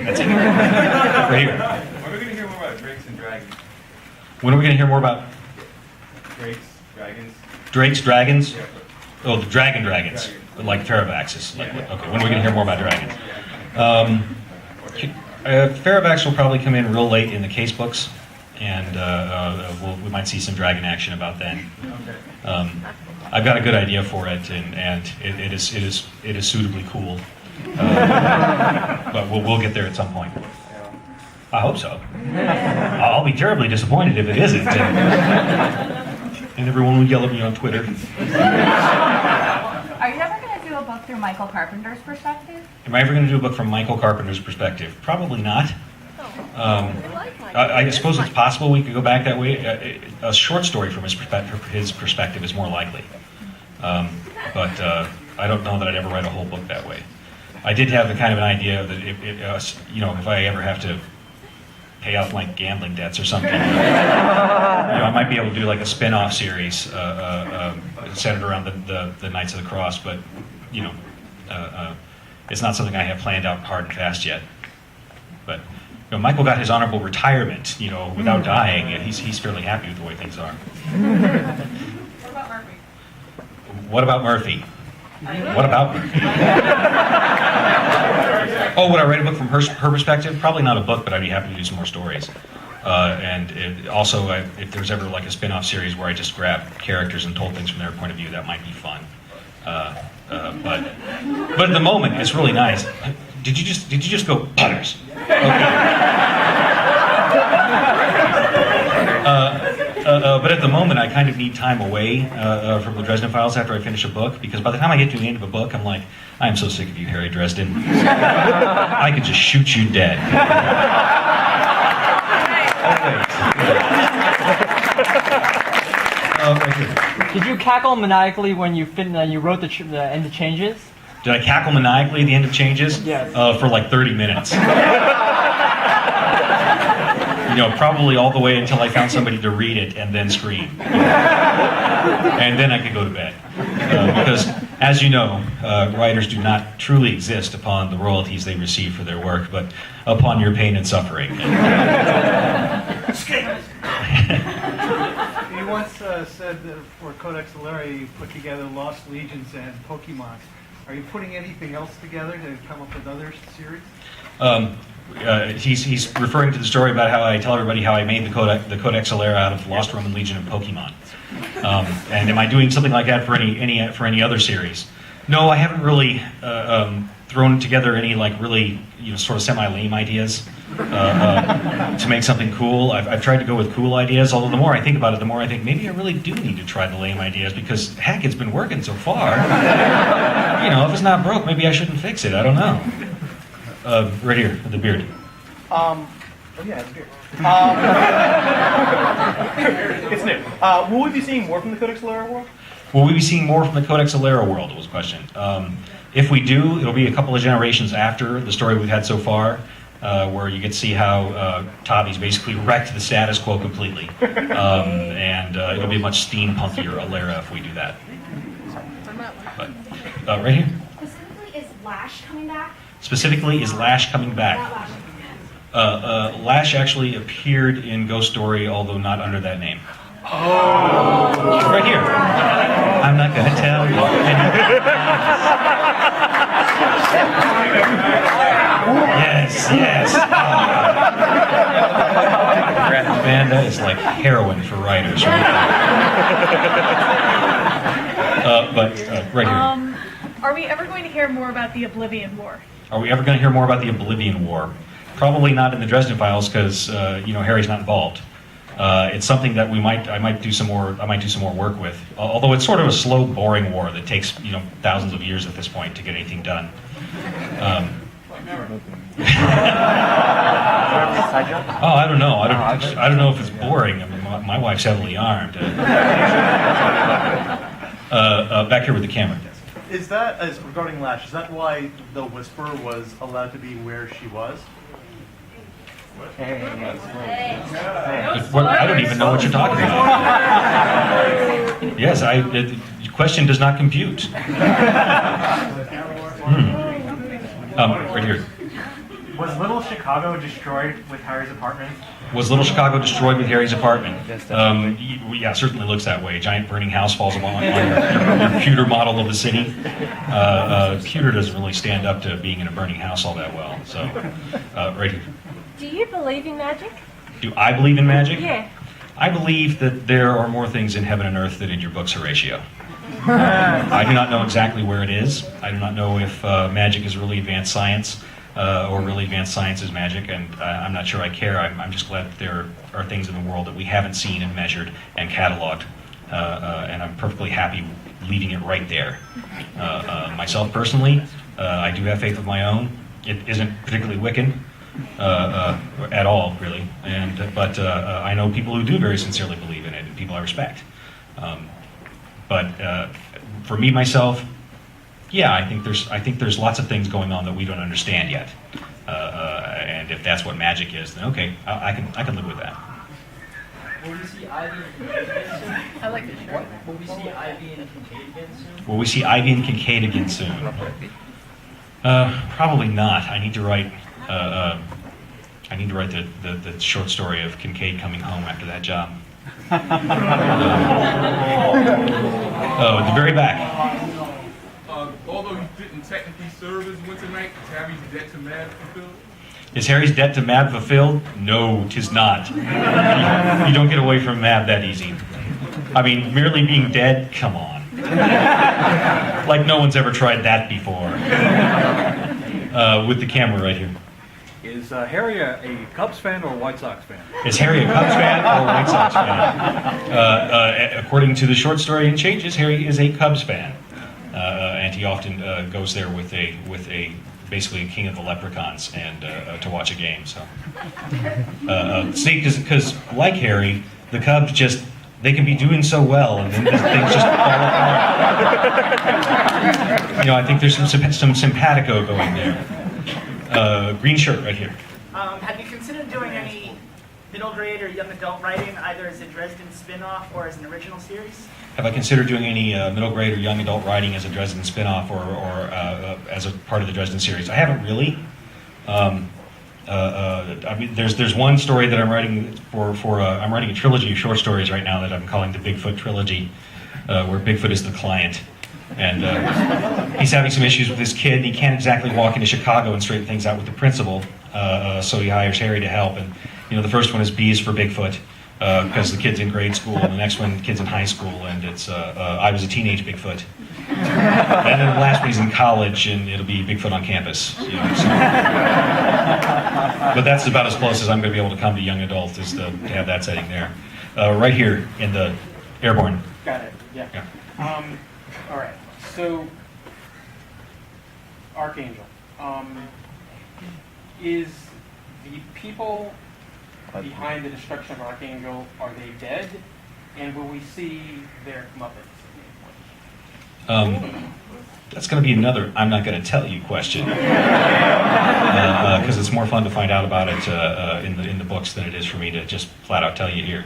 That's it. Right here. When are we going to hear more about drakes and dragons? When are we going to hear more about Drakes, dragons? drakes, dragons? Yeah. Oh, the dragons. Dragons. Like Faravaxes. Like, Yeah. okay, when are we going to hear more about dragons? Faravax will probably come in real late in the case books, and we might see some dragon action about then. Okay. I've got a good idea for it, and it is suitably cool. But we'll get there at some point. I hope so. I'll be terribly disappointed if it isn't. And everyone will yell at me on Twitter. Are you ever going to do a book through Michael Carpenter's perspective? Am I ever going to do a book from Michael Carpenter's perspective? Probably not. I suppose it's possible we could go back that way. A short story from his perspective is more likely. But I don't know that I'd ever write a whole book that way. I did have the kind of an idea that if I ever have to pay off like gambling debts or something, I might be able to do like a spin-off series centered around the Knights of the Cross. But it's not something I have planned out hard and fast yet. But Michael got his honorable retirement, without dying. He's fairly happy with the way things are. What about Murphy? What about Murphy? Oh, would I write a book from her perspective? Probably not a book, but I'd be happy to do some more stories. Also, if there's ever like a spin-off series where I just grabbed characters and told things from their point of view, that might be fun. But at the moment, it's really nice. Did you just go Potters? Okay. But at the moment, I kind of need time away from the Dresden Files after I finish a book, because by the time I get to the end of a book, I'm like, I am so sick of you, Harry Dresden. I could just shoot you dead. Right here. Did you cackle maniacally when you wrote the end of Changes? Did I cackle maniacally at the end of Changes? Yes. For like 30 minutes. Probably all the way until I found somebody to read it and then scream. And then I could go to bed. Because, as you know, writers do not truly exist upon the royalties they receive for their work, but upon your pain and suffering. You once said that for Codex Alera you put together Lost Legions and Pokemon. Are you putting anything else together to come up with other series? He's referring to the story about how I tell everybody how I made the Codex Alera out of Lost Roman Legion and Pokemon. And am I doing something like that for any other series? No, I haven't really thrown together any like really sort of semi-lame ideas to make something cool. I've tried to go with cool ideas, although the more I think about it, the more I think maybe I really do need to try the lame ideas, because heck, it's been working so far. If it's not broke, maybe I shouldn't fix it. I don't know. Right here, the beard. Oh yeah, it's beard. It's new. Will we be seeing more from the Codex Alera world? Will we be seeing more from the Codex Alera world, was the question. If we do, it'll be a couple of generations after the story we've had so far, where you get to see how Tavi's basically wrecked the status quo completely. And it'll be a much steampunkier Alera if we do that. But, right here. Specifically, is Lash coming back? Specifically, is Lash coming back? Lash actually appeared in Ghost Story, although not under that name. Oh! Right here. I'm not going to tell you anything. Yes. Amanda is like heroin for writers, right? Right here. Are we ever going to hear more about the Oblivion War? Are we ever going to hear more about the Oblivion War? Probably not in the Dresden Files, because Harry's not involved. It's something that I might do some more work with. Although it's sort of a slow, boring war that takes thousands of years at this point to get anything done. I don't know. I don't know if it's boring. I mean, my wife's heavily armed. Back here with the camera. Is that, as regarding Lash, is that why the Whisperer was allowed to be where she was? I don't even know what you're talking about. Yes, the question does not compute. Right here. Was Little Chicago destroyed with Harry's apartment? Was Little Chicago destroyed with Harry's apartment? Yeah, it certainly looks that way. A giant burning house falls on your pewter model of the city. Pewter doesn't really stand up to being in a burning house all that well. So, right here. Do you believe in magic? Do I believe in magic? Yeah. I believe that there are more things in heaven and earth than in your books, Horatio. I do not know exactly where it is. I do not know if magic is really advanced science or really advanced science is magic, and I'm not sure I care. I'm just glad that there are things in the world that we haven't seen and measured and cataloged, and I'm perfectly happy leaving it right there. Myself personally, I do have faith of my own. It isn't particularly Wiccan at all, really, but I know people who do very sincerely believe in it, and people I respect. But for me, myself, yeah, I think there's lots of things going on that we don't understand yet. And if that's what magic is, then okay, I can live with that. Will we see Ivy and Kincaid again soon? I like this shirt. Will we see Ivy and Kincaid again soon? Will we see Ivy and Kincaid again soon? Probably not. I need to write the short story of Kincaid coming home after that job. Oh, at the very back. Although he didn't technically serve as winter knight, is Harry's debt to Mad fulfilled? Is Harry's debt to Mab fulfilled? No, 'tis not. You don't get away from Mab that easy. I mean, merely being dead? Come on. Like no one's ever tried that before. With the camera right here. Is Harry a Cubs fan or a White Sox fan? Is Harry a Cubs fan or a White Sox fan? According to the short story in Changes, Harry is a Cubs fan. And he often goes there with a basically a king of the leprechauns and to watch a game. So, see, because like Harry, the Cubs they can be doing so well, and then things just fall apart. I think there's some simpatico going there. Green shirt right here. Have you considered doing any middle grade or young adult writing, either as a Dresden spin-off or as an original series? Have I considered doing any middle grade or young adult writing as a Dresden spin-off or as a part of the Dresden series? I haven't really. I mean, there's one story that I'm writing I'm writing a trilogy of short stories right now that I'm calling the Bigfoot trilogy, where Bigfoot is the client. And he's having some issues with his kid, and he can't exactly walk into Chicago and straighten things out with the principal, so he hires Harry to help. And the first one is B is for Bigfoot, because the kid's in grade school, and the next one, the kid's in high school, and it's I was a teenage Bigfoot. And then the last one, he's in college, and it'll be Bigfoot on campus. So. But that's about as close as I'm going to be able to come to young adult, is to have that setting there. Right here in the Airborne. Got it. Yeah. All right. So, Archangel, is the people behind the destruction of Archangel, are they dead? And will we see their comeuppance? That's going to be another I'm not going to tell you question, because it's more fun to find out about it in the books than it is for me to just flat out tell you here.